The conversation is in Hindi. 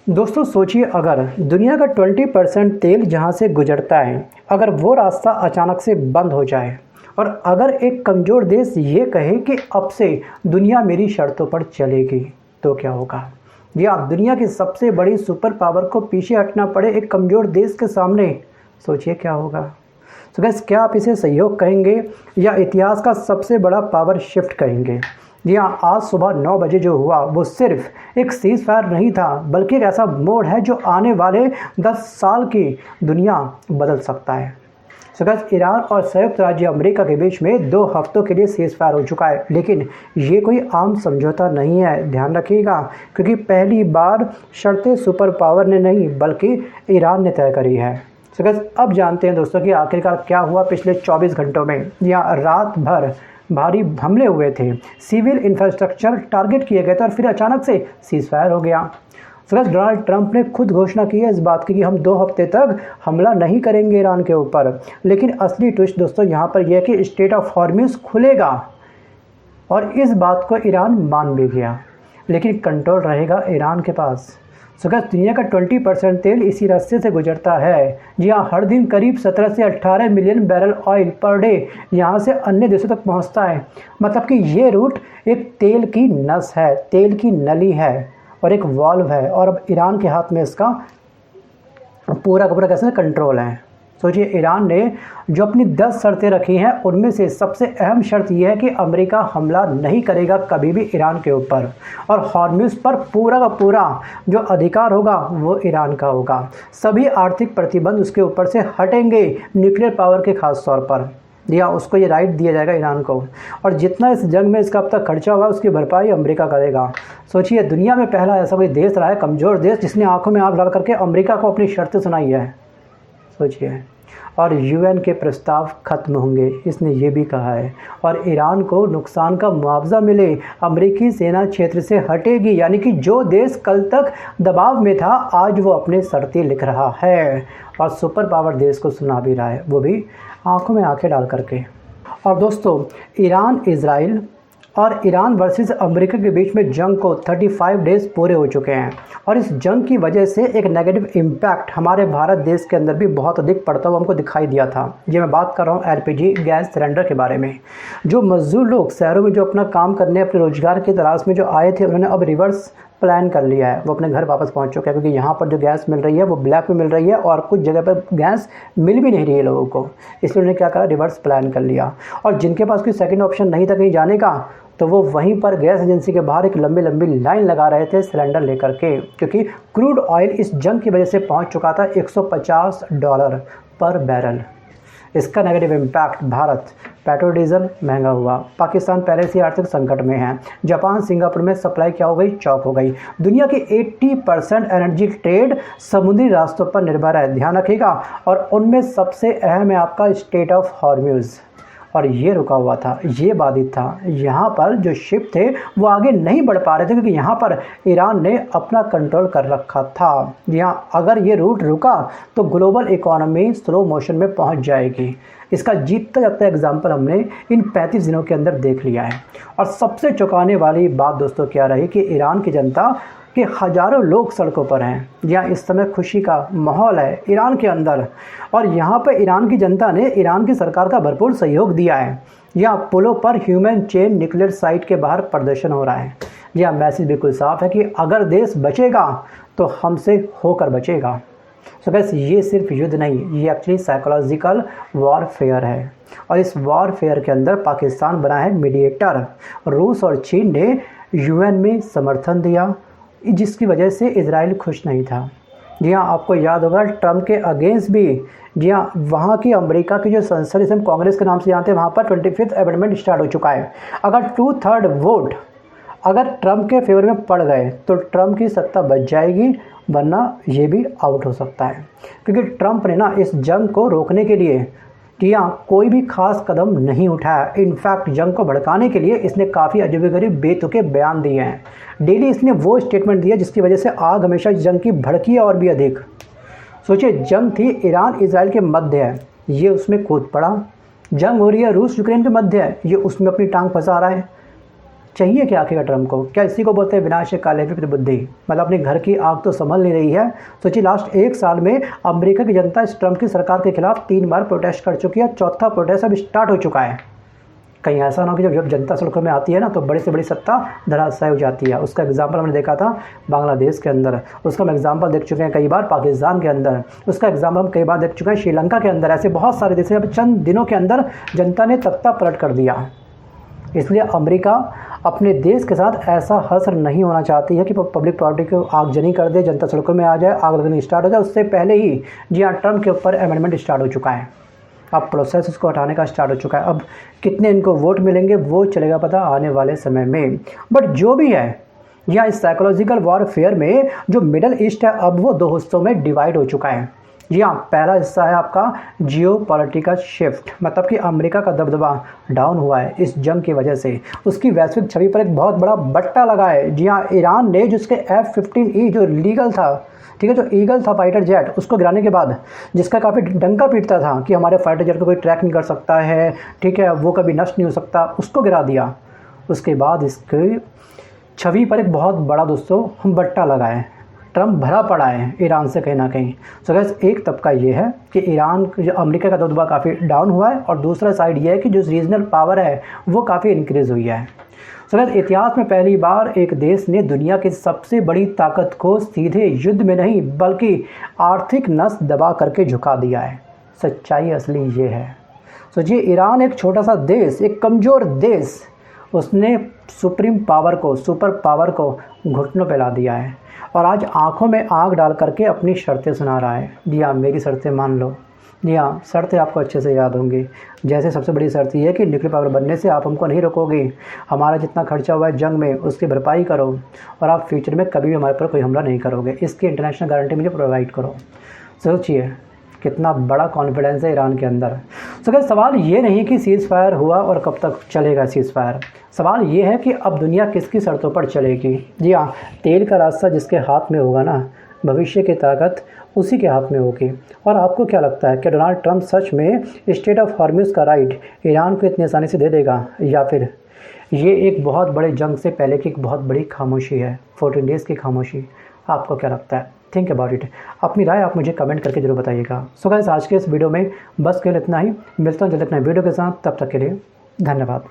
दोस्तों सोचिए, अगर दुनिया का 20% तेल जहां से गुजरता है, अगर वो रास्ता अचानक से बंद हो जाए और अगर एक कमज़ोर देश ये कहे कि अब से दुनिया मेरी शर्तों पर चलेगी, तो क्या होगा? या दुनिया की सबसे बड़ी सुपर पावर को पीछे हटना पड़े एक कमज़ोर देश के सामने, सोचिए क्या होगा। तो गैस, क्या आप इसे सहयोग कहेंगे या इतिहास का सबसे बड़ा पावर शिफ्ट कहेंगे? जी हाँ, आज सुबह 9 बजे जो हुआ वो सिर्फ एक सीज़ फायर नहीं था, बल्कि एक ऐसा मोड़ है जो आने वाले 10 साल की दुनिया बदल सकता है। सो गाइस, ईरान और संयुक्त राज्य अमेरिका के बीच में 2 हफ्तों के लिए सीज़ फायर हो चुका है, लेकिन ये कोई आम समझौता नहीं है, ध्यान रखिएगा, क्योंकि पहली बार शर्तें सुपर पावर ने नहीं बल्कि ईरान ने तय करी है। सो गाइस, अब जानते हैं दोस्तों कि आखिरकार क्या हुआ पिछले 24 घंटों में। यहाँ रात भर भारी हमले हुए थे, सिविल इंफ्रास्ट्रक्चर टारगेट किए गए थे और फिर अचानक से सीज़ फायर हो गया। डोनाल्ड ट्रंप ने खुद घोषणा की है इस बात की कि हम 2 हफ्ते तक हमला नहीं करेंगे ईरान के ऊपर, लेकिन असली ट्विस्ट दोस्तों यहाँ पर यह है कि स्ट्रेट ऑफ हॉर्मुज़ खुलेगा और इस बात को ईरान मान भी गया, लेकिन कंट्रोल रहेगा ईरान के पास। दुनिया का 20% तेल इसी रास्ते से गुजरता है। जी हाँ, हर दिन करीब 17 से 18 million barrel oil per day यहाँ से अन्य देशों तक पहुँचता है। मतलब कि ये रूट एक तेल की नस है, तेल की नली है और एक वॉल्व है, और अब ईरान के हाथ में इसका पूरा का पूरा कैसे कंट्रोल है। सोचिए, ईरान ने जो अपनी 10 शर्तें रखी हैं उनमें से सबसे अहम शर्त यह है कि अमेरिका हमला नहीं करेगा कभी भी ईरान के ऊपर, और हॉर्मुज़ पर पूरा का पूरा जो अधिकार होगा वो ईरान का होगा। सभी आर्थिक प्रतिबंध उसके ऊपर से हटेंगे, न्यूक्लियर पावर के खास तौर पर या उसको ये राइट दिया जाएगा ईरान को, और जितना इस जंग में इसका अब तक खर्चा हुआ उसकी भरपाई अमेरिका करेगा। सोचिए, दुनिया में पहला ऐसा कोई देश रहा है, कमज़ोर देश, जिसने आंखों में आंख डाल करके अमेरिका को अपनी शर्तें सुनाई है। सोचिए, और यूएन के प्रस्ताव खत्म होंगे, इसने ये भी कहा है, और ईरान को नुकसान का मुआवजा मिले, अमेरिकी सेना क्षेत्र से हटेगी, यानी कि जो देश कल तक दबाव में था आज वो अपने शर्तें लिख रहा है और सुपर पावर देश को सुना भी रहा है, वो भी आंखों में आंखें डाल करके। और दोस्तों, ईरान इजराइल और ईरान वर्सेस अमेरिका के बीच में जंग को 35 डेज़ पूरे हो चुके हैं, और इस जंग की वजह से एक नेगेटिव इम्पैक्ट हमारे भारत देश के अंदर भी बहुत अधिक पड़ता हुआ हमको दिखाई दिया था। ये मैं बात कर रहा हूँ एलपीजी गैस सिलेंडर के बारे में। जो मजदूर लोग शहरों में जो अपना काम करने, अपने रोजगार की तलाश में जो आए थे, उन्होंने अब रिवर्स प्लान कर लिया है, वो अपने घर वापस पहुंच चुके हैं, क्योंकि यहाँ पर जो गैस मिल रही है वो ब्लैक में मिल रही है और कुछ जगह पर गैस मिल भी नहीं रही है लोगों को, इसलिए उन्होंने क्या करा, रिवर्स प्लान कर लिया। और जिनके पास कोई सेकंड ऑप्शन नहीं था कहीं जाने का, तो वो वहीं पर गैस एजेंसी के बाहर एक लंबी लंबी लाइन लगा रहे थे सिलेंडर लेकर के, क्योंकि क्रूड ऑयल इस जंग की वजह से पहुंच चुका था $150 पर बैरल। इसका negative impact Bharat, petrol diesel महंगा हुआ, पाकिस्तान पहले से आर्थिक संकट में है, जापान सिंगापुर में सप्लाई क्या हो गई, चौक हो गई। दुनिया की 80% एनर्जी ट्रेड समुद्री रास्तों पर निर्भर है, ध्यान रखिएगा, और उनमें सबसे अहम है आपका स्ट्रेट ऑफ हॉर्मुज़, और ये रुका हुआ था, ये बाधित था। यहाँ पर जो शिप थे वो आगे नहीं बढ़ पा रहे थे, क्योंकि यहाँ पर ईरान ने अपना कंट्रोल कर रखा था। यहाँ अगर ये रूट रुका तो ग्लोबल इकोनॉमी स्लो मोशन में पहुँच जाएगी। इसका जीतता जागता एग्जाम्पल हमने इन 35 दिनों के अंदर देख लिया है। और सबसे चौंकाने वाली बात दोस्तों क्या रही कि ईरान की जनता कि हज़ारों लोग सड़कों पर हैं। यहाँ इस समय खुशी का माहौल है ईरान के अंदर, और यहाँ पर ईरान की जनता ने ईरान की सरकार का भरपूर सहयोग दिया है। यहाँ पुलों पर ह्यूमन चेन न्यूक्लियर साइट के बाहर प्रदर्शन हो रहा है। यह मैसेज बिल्कुल साफ है कि अगर देश बचेगा तो हमसे होकर बचेगा। सो गाइस, ये सिर्फ युद्ध नहीं, ये एक्चुअली साइकोलॉजिकल वॉरफेयर है, और इस वॉरफेयर के अंदर पाकिस्तान बना है मीडिएटर। रूस और चीन ने यूएन में समर्थन दिया, जिसकी वजह से इजराइल खुश नहीं था। जी हाँ, आपको याद होगा ट्रंप के अगेंस्ट भी, जी हाँ, वहाँ की अमेरिका की जो संसद, जिसे हम कांग्रेस के नाम से जानते हैं, वहाँ पर 25th अमेंडमेंट स्टार्ट हो चुका है। अगर 2/3 वोट अगर ट्रंप के फेवर में पड़ गए तो ट्रंप की सत्ता बच जाएगी, वरना ये भी आउट हो सकता है, क्योंकि ट्रंप ने ना इस जंग को रोकने के लिए यहाँ कोई भी खास कदम नहीं उठाया। इनफैक्ट जंग को भड़काने के लिए इसने काफ़ी अजीबोगरीब बेतुके बयान दिए हैं। डेली इसने वो स्टेटमेंट दिया जिसकी वजह से आग हमेशा जंग की भड़की है और भी अधिक। सोचिए, जंग थी ईरान इजराइल के मध्य है, ये उसमें कूद पड़ा। जंग हो रही है रूस यूक्रेन के मध्य है, ये उसमें अपनी टांग फंसा रहा है। चाहिए क्या आखिर ट्रम्प को? क्या इसी को बोलते हैं विनाश काले बुद्धि? मतलब अपने घर की आग तो संभल नहीं रही है। सोचिए लास्ट 1 साल में अमेरिका की जनता इस ट्रम्प की सरकार के खिलाफ 3 बार प्रोटेस्ट कर चुकी है। चौथा प्रोटेस्ट अब स्टार्ट हो चुका है। कहीं ऐसा ना हो कि जब जनता सड़कों में आती है ना तो बड़ी से बड़ी सत्ता धराशायी हो जाती है। उसका एग्जाम्पल हमने देखा था बांग्लादेश के अंदर, उसका हम एग्जाम्पल देख चुके हैं कई बार पाकिस्तान के अंदर, उसका एग्जाम्पल हम कई बार देख चुके हैं श्रीलंका के अंदर। ऐसे बहुत सारे देश हैं। अब चंद दिनों के अंदर जनता ने तख्ता पलट कर दिया। इसलिए अमेरिका अपने देश के साथ ऐसा हश्र नहीं होना चाहती है कि पब्लिक प्रॉपर्टी को आगजनी कर दे, जनता सड़कों में आ जाए, आग लगनी स्टार्ट हो जाए। उससे पहले ही जी हाँ, ट्रम्प के ऊपर अमेंडमेंट स्टार्ट हो चुका है। अब प्रोसेस उसको हटाने का स्टार्ट हो चुका है। अब कितने इनको वोट मिलेंगे वो चलेगा पता आने वाले समय में। बट जो भी है, यहाँ इस साइकोलॉजिकल वॉरफेयर में जो मिडल ईस्ट है अब वो 2 हिस्सों में डिवाइड हो चुका है। जी हाँ, पहला हिस्सा है आपका जियो पॉलिटिकल शिफ्ट, मतलब कि अमेरिका का दबदबा डाउन हुआ है इस जंग की वजह से। उसकी वैश्विक छवि पर एक बहुत बड़ा बट्टा लगा है। जी हाँ, ईरान ने जिसके F-15E जो लीगल था, ठीक है, जो ईगल था फाइटर जेट, उसको गिराने के बाद जिसका काफ़ी डंका पीटता था कि हमारे फाइटर जेट को कोई ट्रैक नहीं कर सकता है, ठीक है, वो कभी नष्ट नहीं हो सकता, उसको गिरा दिया। उसके बाद इसकी छवि पर एक बहुत बड़ा दोस्तों बट्टा लगा है। ट्रम्प भरा पड़ा है ईरान से कहीं ना कहीं। सो गैस एक तबका ये है कि ईरान जो अमेरिका का दबदबा काफ़ी डाउन हुआ है, और दूसरा साइड ये है कि जो रीजनल पावर है वो काफ़ी इंक्रीज़ हुई है। सो गैस इतिहास में पहली बार एक देश ने दुनिया की सबसे बड़ी ताकत को सीधे युद्ध में नहीं बल्कि आर्थिक नस दबा करके झुका दिया है। सच्चाई असली ये है। सोचिए ईरान एक छोटा सा देश, एक कमज़ोर देश, उसने सुप्रीम पावर को, सुपर पावर को घुटनों पे ला दिया है और आज आंखों में आग डाल करके अपनी शर्तें सुना रहा है। जी हाँ, मेरी शर्तें मान लो। जी हाँ, शर्तें आपको अच्छे से याद होंगी। जैसे सबसे बड़ी शर्त ये है कि न्यूक्लियर पावर बनने से आप हमको नहीं रोकोगे, हमारा जितना खर्चा हुआ है जंग में उसकी भरपाई करो, और आप फ्यूचर में कभी भी हमारे पर कोई हमला नहीं करोगे, इसकी इंटरनेशनल गारंटी मुझे प्रोवाइड करो। सोचिए कितना बड़ा कॉन्फिडेंस है ईरान के अंदर। तो क्या सवाल ये नहीं कि सीज़ फायर हुआ और कब तक चलेगा सीज़ फायर, सवाल ये है कि अब दुनिया किसकी शर्तों पर चलेगी। जी हाँ, तेल का रास्ता जिसके हाथ में होगा ना, भविष्य की ताकत उसी के हाथ में होगी। और आपको क्या लगता है कि डोनाल्ड ट्रंप सच में स्टेट ऑफ हॉर्मुज़ का राइट ईरान को इतनी आसानी से दे देगा, या फिर ये एक बहुत बड़े जंग से पहले की एक बहुत बड़ी खामोशी है, 14 डेज़ की खामोशी? आपको क्या लगता है? Think about it. अपनी राय आप मुझे कमेंट करके जरूर बताइएगा। सो गाइस आज के इस वीडियो में बस केवल इतना ही। मिलता हूँ जल्द अपने वीडियो के साथ, तब तक के लिए धन्यवाद।